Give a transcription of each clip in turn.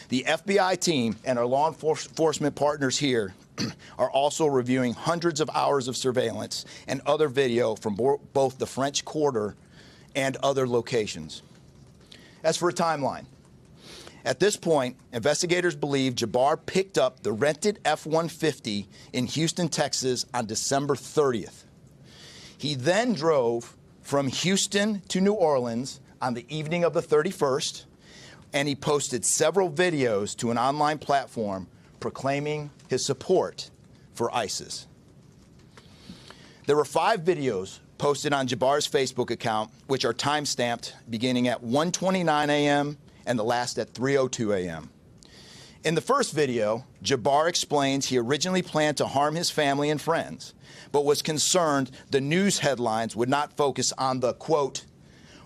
The FBI team and our law enforcement partners here are also reviewing hundreds of hours of surveillance and other video from both the French Quarter and other locations. As for a timeline, at this point, investigators believe Jabbar picked up the rented F-150 in Houston, Texas on December 30th. He then drove from Houston to New Orleans on the evening of the 31st, and he posted several videos to an online platform proclaiming his support for ISIS. There were 5 videos posted on Jabbar's Facebook account, which are time-stamped beginning at 1:29 a.m. and the last at 3:02 a.m. In the first video, Jabbar explains he originally planned to harm his family and friends, but was concerned the news headlines would not focus on the, quote,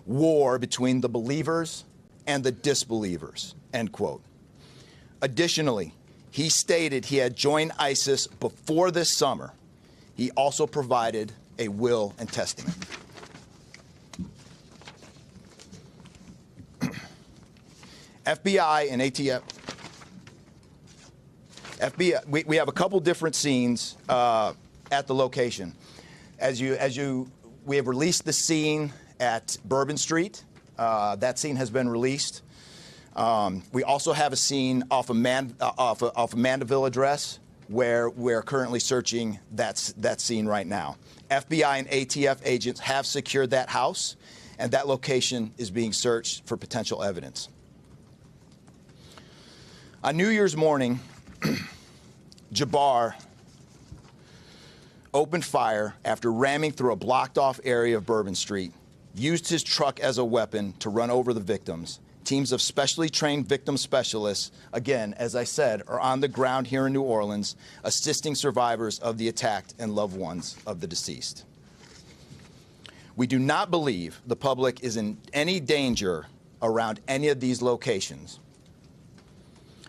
war between the believers and the disbelievers, end quote. Additionally, he stated he had joined ISIS before this summer. He also provided a will and testament. FBI and ATF. FBI. We have a couple different scenes at the location. We have released the scene at Bourbon Street. That scene has been released. We also have a scene off of Mandeville address where we're currently searching that scene right now. FBI and ATF agents have secured that house, and that location is being searched for potential evidence. On New Year's morning, Jabbar opened fire after ramming through a blocked-off area of Bourbon Street, used his truck as a weapon to run over the victims. Teams of specially trained victim specialists, again, as I said, are on the ground here in New Orleans, assisting survivors of the attack and loved ones of the deceased. We do not believe the public is in any danger around any of these locations.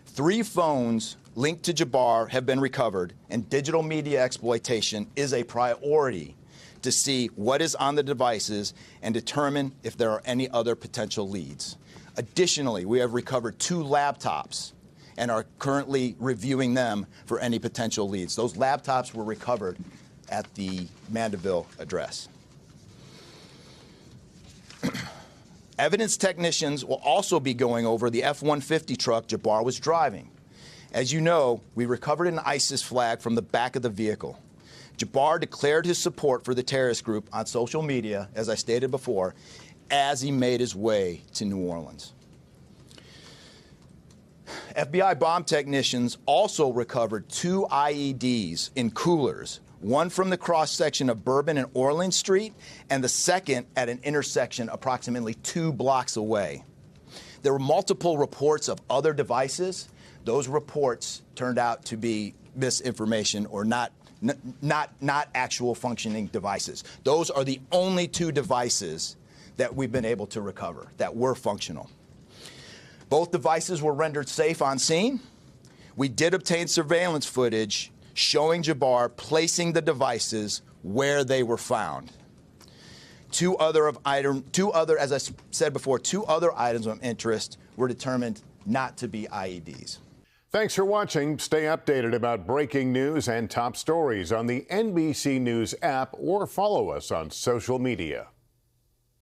3 phones linked to Jabbar have been recovered, and digital media exploitation is a priority to see what is on the devices and determine if there are any other potential leads. Additionally, we have recovered 2 laptops and are currently reviewing them for any potential leads. Those laptops were recovered at the Mandeville address. Evidence technicians will also be going over the F-150 truck Jabbar was driving. As you know, we recovered an ISIS flag from the back of the vehicle. Jabbar declared his support for the terrorist group on social media, as I stated before, as he made his way to New Orleans. FBI bomb technicians also recovered 2 IEDs in coolers, one from the cross-section of Bourbon and Orleans Street, and the second at an intersection approximately 2 blocks away. There were multiple reports of other devices. Those reports turned out to be misinformation or not actual functioning devices. Those are the only 2 devices that we've been able to recover that were functional. Both devices were rendered safe on scene. We did obtain surveillance footage showing Jabbar placing the devices where they were found. As I said before, 2 other items of interest were determined not to be IEDs. Thanks for watching. Stay updated about breaking news and top stories on the NBC News app or follow us on social media.